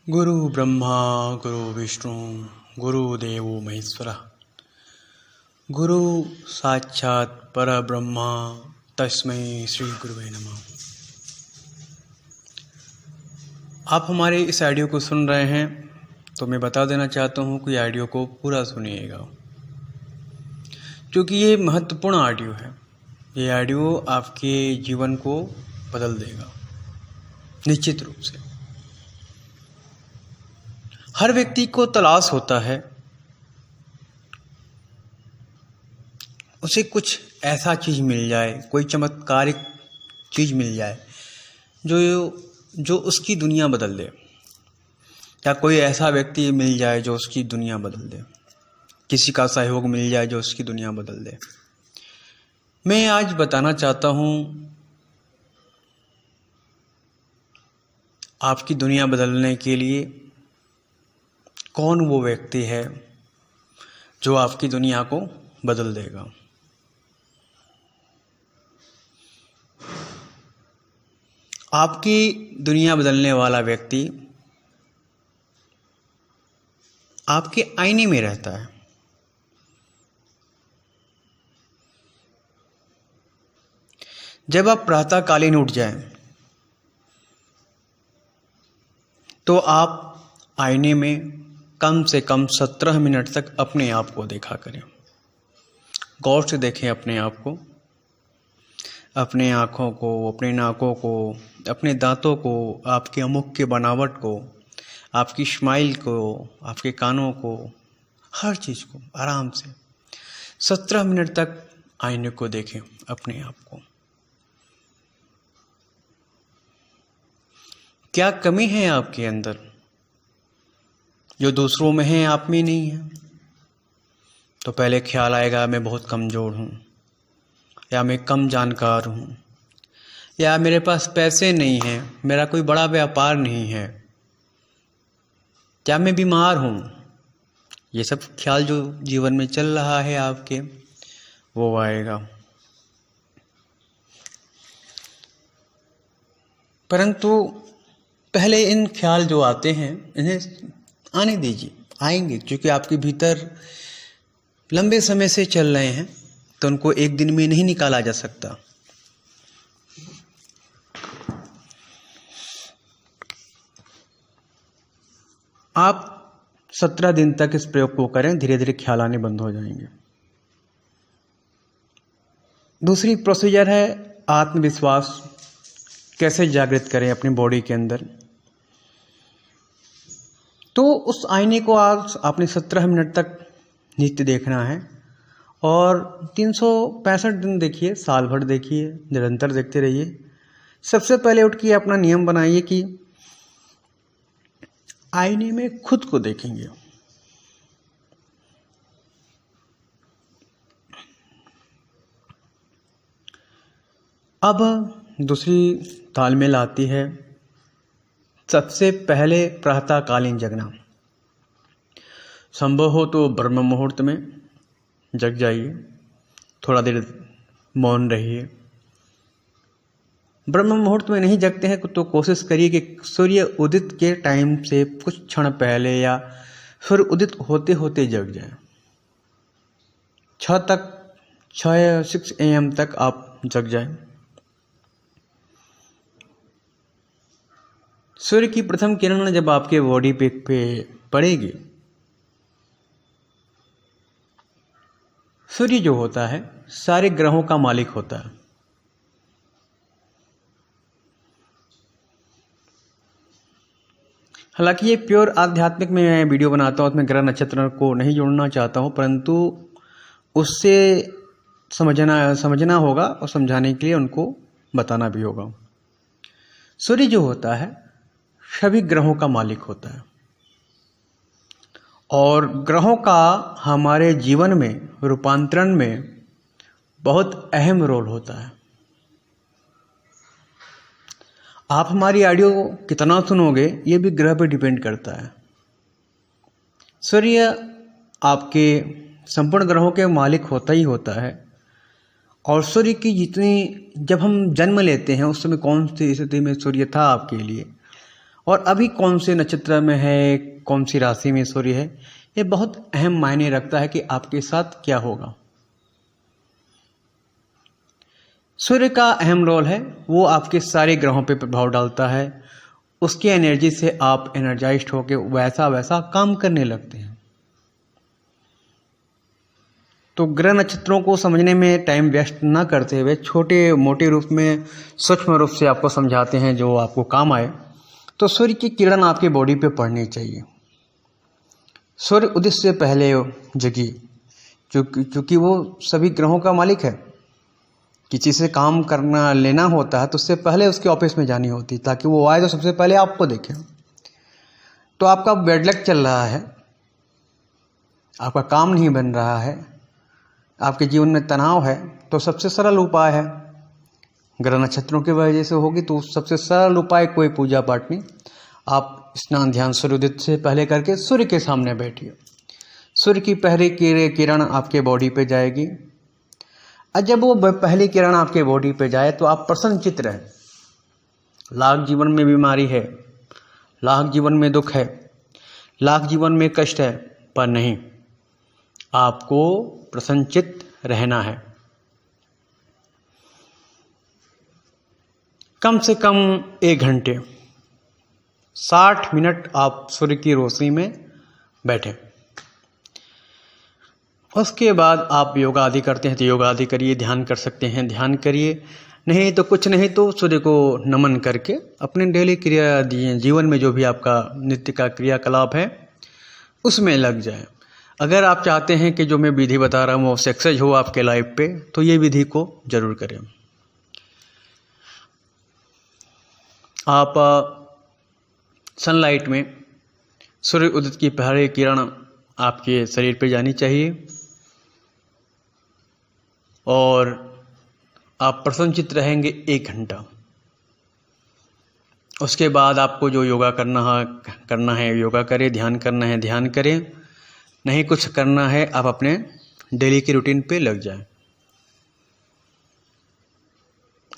गुरु ब्रह्मा गुरु विष्णु गुरुदेव महेश्वरः गुरु साक्षात् परब्रह्मा तस्मै श्री गुरुवे नमः। आप हमारे इस ऑडियो को सुन रहे हैं तो मैं बता देना चाहता हूं कि ऑडियो को पूरा सुनिएगा, क्योंकि ये महत्वपूर्ण ऑडियो है। ये ऑडियो आपके जीवन को बदल देगा निश्चित रूप से। हर व्यक्ति को तलाश होता है उसे कुछ ऐसा चीज़ मिल जाए, कोई चमत्कारिक चीज़ मिल जाए जो उसकी दुनिया बदल दे, या कोई ऐसा व्यक्ति मिल जाए जो उसकी दुनिया बदल दे, किसी का सहयोग मिल जाए जो उसकी दुनिया बदल दे। मैं आज बताना चाहता हूँ आपकी दुनिया बदलने के लिए कौन वो व्यक्ति है जो आपकी दुनिया को बदल देगा। आपकी दुनिया बदलने वाला व्यक्ति आपके आईने में रहता है। जब आप प्रातःकालीन उठ जाएं तो आप आईने में कम से कम 17 मिनट तक अपने आप को देखा करें। गौर से देखें अपने आप को, अपने आँखों को, अपने नाकों को, अपने दांतों को, आपके मुख के बनावट को, आपकी स्माइल को, आपके कानों को, हर चीज़ को आराम से 17 मिनट तक आईने को देखें अपने आप को। क्या कमी है आपके अंदर जो दूसरों में है, आप में नहीं है? तो पहले ख्याल आएगा मैं बहुत कमज़ोर हूँ, या मैं कम जानकार हूँ, या मेरे पास पैसे नहीं हैं, मेरा कोई बड़ा व्यापार नहीं है, या मैं बीमार हूँ। ये सब ख्याल जो जीवन में चल रहा है आपके, वो आएगा। परंतु पहले इन ख्याल जो आते हैं इन्हें आने दीजिए, आएंगे, क्योंकि आपके भीतर लंबे समय से चल रहे हैं तो उनको एक दिन में नहीं निकाला जा सकता। आप 17 दिन तक इस प्रयोग को करें, धीरे धीरे ख्याल आने बंद हो जाएंगे। दूसरी प्रोसीजर है आत्मविश्वास कैसे जागृत करें अपनी बॉडी के अंदर। तो उस आईने को आपने 17 मिनट तक नित्य देखना है, और 365 दिन देखिए, साल भर देखिए, निरंतर देखते रहिए। सबसे पहले उठ के अपना नियम बनाइए कि आईने में खुद को देखेंगे। अब दूसरी तालमेल आती है, सबसे पहले प्रातःकालीन जगना। संभव हो तो ब्रह्म मुहूर्त में जग जाइए, थोड़ा देर मौन रहिए। ब्रह्म मुहूर्त में नहीं जगते हैं तो कोशिश करिए कि सूर्य उदित के टाइम से कुछ क्षण पहले या सूर्य उदित होते होते जग जाए। 6 AM तक आप जग जाएं। सूर्य की प्रथम किरण जब आपके बॉडी पे पड़ेगी, सूर्य जो होता है सारे ग्रहों का मालिक होता है। हालांकि ये प्योर आध्यात्मिक में मैं वीडियो बनाता हूँ, उसमें ग्रह नक्षत्र को नहीं जोड़ना चाहता हूँ, परंतु उससे समझना होगा और समझाने के लिए उनको बताना भी होगा। सूर्य जो होता है सभी ग्रहों का मालिक होता है, और ग्रहों का हमारे जीवन में रूपांतरण में बहुत अहम रोल होता है। आप हमारी ऑडियो कितना सुनोगे ये भी ग्रह पर डिपेंड करता है। सूर्य आपके संपूर्ण ग्रहों के मालिक होता ही होता है, और सूर्य की जितनी, जब हम जन्म लेते हैं उस समय कौन सी स्थिति में सूर्य था आपके लिए, और अभी कौन से नक्षत्र में है, कौन सी राशि में सूर्य है, ये बहुत अहम मायने रखता है कि आपके साथ क्या होगा। सूर्य का अहम रोल है, वो आपके सारे ग्रहों पे प्रभाव डालता है। उसकी एनर्जी से आप एनर्जाइज्ड होकर वैसा वैसा काम करने लगते हैं। तो ग्रह नक्षत्रों को समझने में टाइम वेस्ट ना करते हुए छोटे मोटे रूप में, सूक्ष्म रूप से आपको समझाते हैं जो आपको काम आए। तो सूर्य की किरण आपके बॉडी पे पड़नी चाहिए। सूर्य उदय से पहले जगी, क्योंकि वो सभी ग्रहों का मालिक है। किसी से काम करना लेना होता है तो उससे पहले उसके ऑफिस में जानी होती, ताकि वो आए तो सबसे पहले आपको देखे। तो आपका बैड लक चल रहा है, आपका काम नहीं बन रहा है, आपके जीवन में तनाव है, तो सबसे सरल उपाय है, ग्रह नक्षत्रों की वजह से होगी तो सबसे सरल उपाय कोई पूजा पाठ नहीं, आप स्नान ध्यान सूर्योदय से पहले करके सूर्य के सामने बैठिए। सूर्य की पहली किरण आपके बॉडी पे जाएगी, और जब वो पहली किरण आपके बॉडी पे जाए तो आप प्रसन्नचित्त रहें। लाख जीवन में बीमारी है, लाख जीवन में दुख है, लाख जीवन में कष्ट है, पर नहीं, आपको प्रसन्नचित्त रहना है। कम से कम 1 घंटे 60 मिनट आप सूर्य की रोशनी में बैठें। उसके बाद आप योगा आदि करते हैं तो योगा आदि करिए, ध्यान कर सकते हैं ध्यान करिए, नहीं तो कुछ नहीं तो सूर्य को नमन करके अपने डेली क्रिया जीवन में जो भी आपका नित्य का क्रियाकलाप है उसमें लग जाए। अगर आप चाहते हैं कि जो मैं विधि बता रहा हूँ वो सक्सेस हो आपके लाइफ पे, तो ये विधि को जरूर करें। आप सनलाइट में सूर्य उदय की पहली किरण आपके शरीर पे जानी चाहिए, और आप प्रसन्नचित्त रहेंगे 1 घंटा। उसके बाद आपको जो योगा करना है योगा करें, ध्यान करना है ध्यान करें, नहीं कुछ करना है आप अपने डेली की रूटीन पे लग जाएं।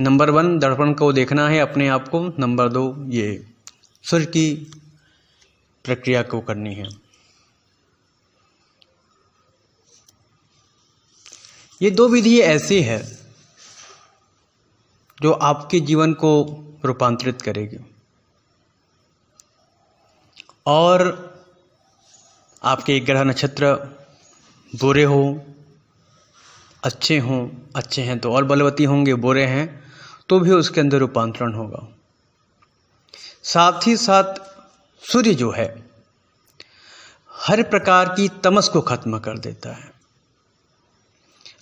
नंबर 1 दर्पण को देखना है अपने आप को, नंबर 2 ये सूर्य की प्रक्रिया को करनी है। ये 2 विधि ऐसी है जो आपके जीवन को रूपांतरित करेगी, और आपके ग्रह नक्षत्र बुरे हो अच्छे हैं तो और बलवती होंगे, बुरे हैं तो भी उसके अंदर रूपांतरण होगा। साथ ही साथ सूर्य जो है हर प्रकार की तमस को खत्म कर देता है।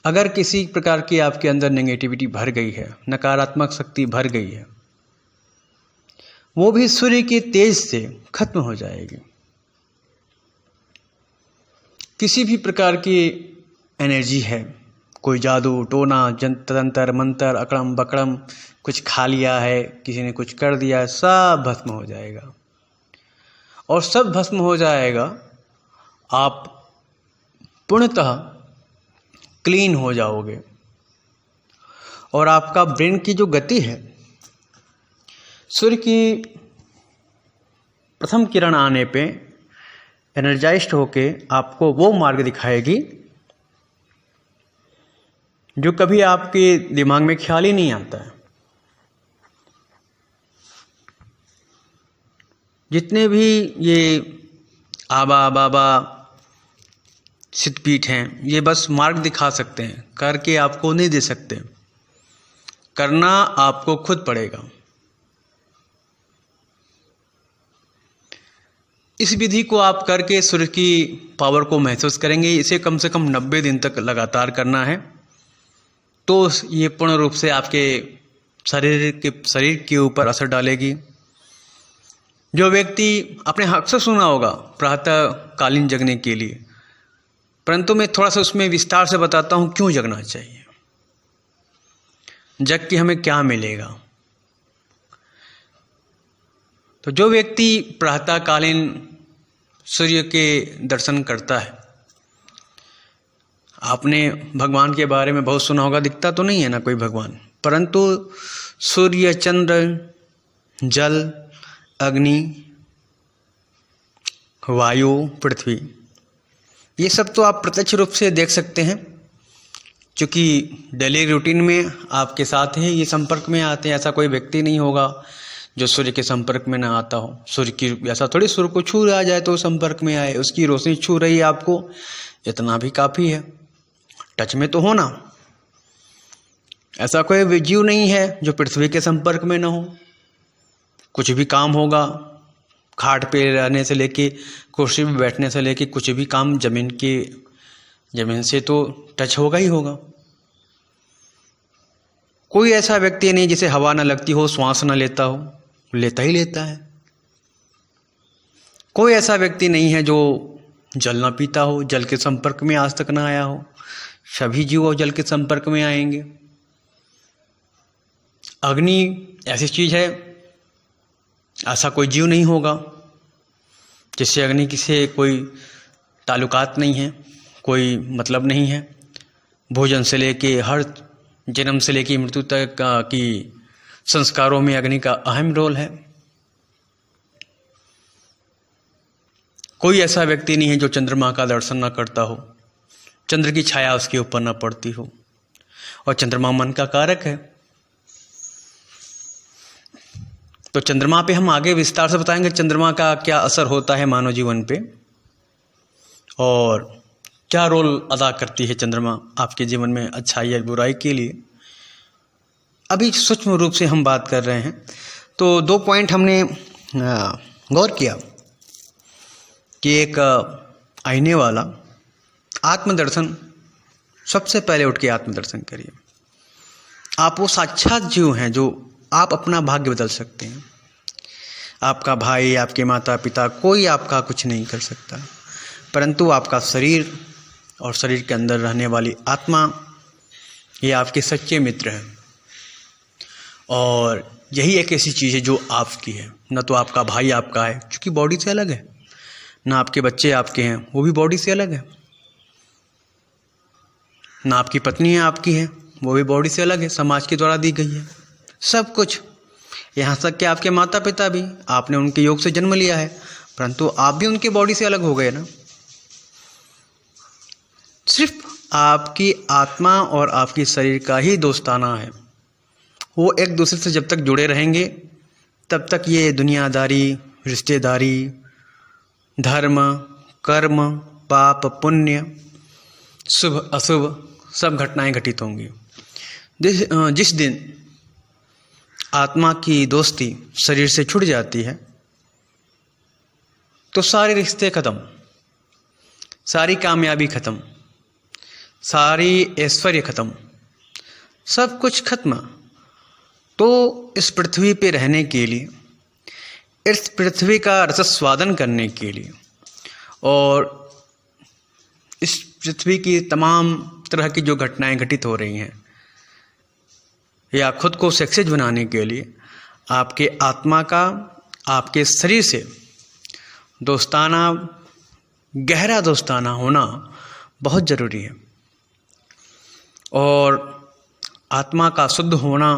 अगर किसी प्रकार की आपके अंदर नेगेटिविटी भर गई है, नकारात्मक शक्ति भर गई है, वो भी सूर्य के तेज से खत्म हो जाएगी। किसी भी प्रकार की एनर्जी है, कोई जादू टोना तंत्र मंत्र अकड़म बकड़म कुछ खा लिया है, किसी ने कुछ कर दिया है, सब भस्म हो जाएगा। और सब भस्म हो जाएगा, आप पूर्णतः क्लीन हो जाओगे। और आपका ब्रेन की जो गति है, सूर्य की प्रथम किरण आने पे एनर्जाइज्ड होके आपको वो मार्ग दिखाएगी जो कभी आपके दिमाग में ख्याल ही नहीं आता है। जितने भी ये आबा बाबा सिद्धपीठ हैं, ये बस मार्ग दिखा सकते हैं, करके आपको नहीं दे सकते, करना आपको खुद पड़ेगा। इस विधि को आप करके सूर्य की पावर को महसूस करेंगे। इसे कम से कम 90 दिन तक लगातार करना है, तो ये पूर्ण रूप से आपके शरीर के ऊपर असर डालेगी। जो व्यक्ति आपने अक्सर सुना होगा प्रातः कालीन जगने के लिए, परंतु मैं थोड़ा सा उसमें विस्तार से बताता हूँ क्यों जगना चाहिए, जग के हमें क्या मिलेगा। तो जो व्यक्ति प्रातःकालीन सूर्य के दर्शन करता है, आपने भगवान के बारे में बहुत सुना होगा, दिखता तो नहीं है ना कोई भगवान, परंतु सूर्य चंद्र जल अग्नि, वायु, पृथ्वी, ये सब तो आप प्रत्यक्ष रूप से देख सकते हैं, क्योंकि डेली रूटीन में आपके साथ ही ये संपर्क में आते हैं। ऐसा कोई व्यक्ति नहीं होगा जो सूर्य के संपर्क में ना आता हो। सूर्य की ऐसा थोड़ी सूर्य को छू आ जाए तो संपर्क में आए, उसकी रोशनी छू रही है आपको, इतना भी काफ़ी है। टच में तो होना। ऐसा कोई जीव नहीं है जो पृथ्वी के संपर्क में ना हो। कुछ भी काम होगा, खाट पे रहने से लेके कुर्सी पे बैठने से लेके कुछ भी काम जमीन से तो टच होगा ही होगा। कोई ऐसा व्यक्ति नहीं जिसे हवा ना लगती हो, श्वास ना लेता हो, लेता ही लेता है। कोई ऐसा व्यक्ति नहीं है जो जल ना पीता हो, जल के संपर्क में आज तक ना आया हो। सभी जीव जल के संपर्क में आएंगे। अग्नि ऐसी चीज है, ऐसा कोई जीव नहीं होगा जिससे अग्नि से कोई ताल्लुकात नहीं है, कोई मतलब नहीं है। भोजन से लेके हर जन्म से लेके मृत्यु तक की संस्कारों में अग्नि का अहम रोल है। कोई ऐसा व्यक्ति नहीं है जो चंद्रमा का दर्शन ना करता हो, चंद्र की छाया उसके ऊपर ना पड़ती हो। और चंद्रमा मन का कारक है। तो चंद्रमा पे हम आगे विस्तार से बताएंगे चंद्रमा का क्या असर होता है मानव जीवन पे और क्या रोल अदा करती है चंद्रमा आपके जीवन में अच्छाई या बुराई के लिए। अभी सूक्ष्म रूप से हम बात कर रहे हैं। तो 2 पॉइंट हमने गौर किया कि एक आईने वाला आत्मदर्शन, सबसे पहले उठ के आत्मदर्शन करिए। आप वो साक्षात जीव हैं जो आप अपना भाग्य बदल सकते हैं। आपका भाई, आपके माता पिता, कोई आपका कुछ नहीं कर सकता, परंतु आपका शरीर और शरीर के अंदर रहने वाली आत्मा, ये आपके सच्चे मित्र हैं। और यही एक ऐसी चीज़ है जो आपकी है। न तो आपका भाई आपका है क्योंकि बॉडी से अलग है, ना आपके बच्चे आपके हैं, वो भी बॉडी से अलग है, ना आपकी पत्नी है आपकी है, वो भी बॉडी से अलग है, समाज के द्वारा दी गई है। सब कुछ, यहाँ तक कि आपके माता पिता भी, आपने उनके योग से जन्म लिया है, परंतु आप भी उनके बॉडी से अलग हो गए ना। सिर्फ आपकी आत्मा और आपकी शरीर का ही दोस्ताना है। वो एक दूसरे से जब तक जुड़े रहेंगे तब तक ये दुनियादारी, रिश्तेदारी, धर्म, कर्म, पाप, पुण्य, शुभ अशुभ सब घटनाएं घटित होंगी। जिस दिन आत्मा की दोस्ती शरीर से छूट जाती है तो सारे रिश्ते खत्म, सारी कामयाबी खत्म, सारी ऐश्वर्य खत्म, सब कुछ खत्म। तो इस पृथ्वी पे रहने के लिए, इस पृथ्वी का रसस्वादन करने के लिए और इस पृथ्वी की तमाम तरह की जो घटनाएं घटित हो रही हैं या खुद को सक्सेस बनाने के लिए आपके आत्मा का आपके शरीर से दोस्ताना, गहरा दोस्ताना होना बहुत ज़रूरी है। और आत्मा का शुद्ध होना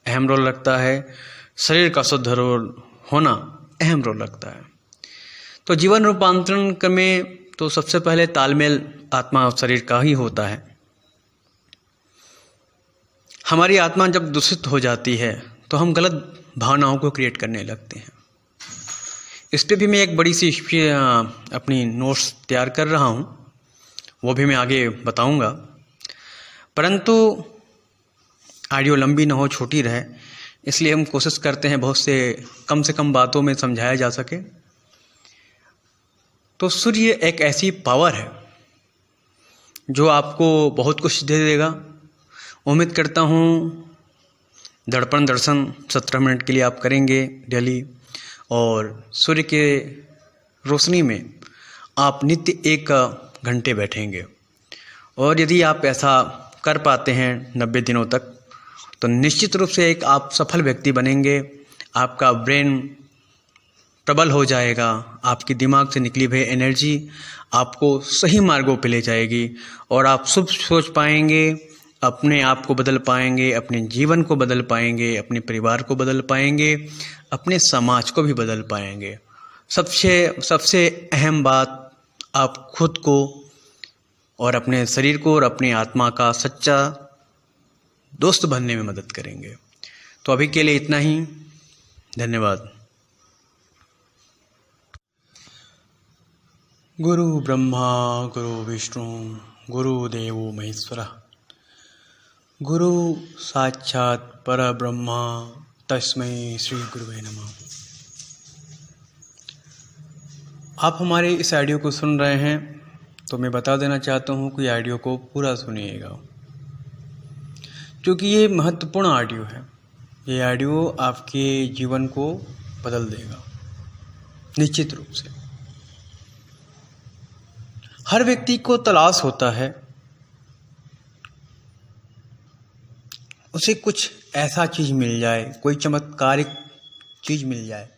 अहम रोल रखता है, शरीर का शुद्ध रोल होना अहम रोल रखता है। तो जीवन रूपांतरण में तो सबसे पहले तालमेल आत्मा और शरीर का ही होता है। हमारी आत्मा जब दूषित हो जाती है तो हम गलत भावनाओं को क्रिएट करने लगते हैं। इस पर भी मैं एक बड़ी सी अपनी नोट्स तैयार कर रहा हूँ, वो भी मैं आगे बताऊँगा, परंतु ऑडियो लंबी ना हो, छोटी रहे, इसलिए हम कोशिश करते हैं बहुत से कम बातों में समझाया जा सके। तो सूर्य एक ऐसी पावर है जो आपको बहुत कुछ दे देगा। उम्मीद करता हूँ दर्पण दर्शन 17 मिनट के लिए आप करेंगे डेली, और सूर्य के रोशनी में आप नित्य 1 घंटे बैठेंगे। और यदि आप ऐसा कर पाते हैं 90 दिनों तक तो निश्चित रूप से एक आप सफल व्यक्ति बनेंगे। आपका ब्रेन प्रबल हो जाएगा, आपके दिमाग से निकली हुई एनर्जी आपको सही मार्गों पे ले जाएगी और आप शुभ सोच पाएंगे, अपने आप को बदल पाएंगे, अपने जीवन को बदल पाएंगे, अपने परिवार को बदल पाएंगे, अपने समाज को भी बदल पाएंगे। सबसे अहम बात, आप खुद को और अपने शरीर को और अपनी आत्मा का सच्चा दोस्त बनने में मदद करेंगे। तो अभी के लिए इतना ही। धन्यवाद। गुरु ब्रह्मा गुरु विष्णु गुरुदेवो महेश्वरः, गुरु साक्षात परब्रह्मा तस्मै श्री गुरुवे नमः। आप हमारे इस ऑडियो को सुन रहे हैं तो मैं बता देना चाहता हूँ कि ऑडियो को पूरा सुनिएगा, क्योंकि ये महत्वपूर्ण ऑडियो है। ये ऑडियो आपके जीवन को बदल देगा निश्चित रूप से। हर व्यक्ति को तलाश होता है, उसे कुछ ऐसा चीज़ मिल जाए, कोई चमत्कारिक चीज़ मिल जाए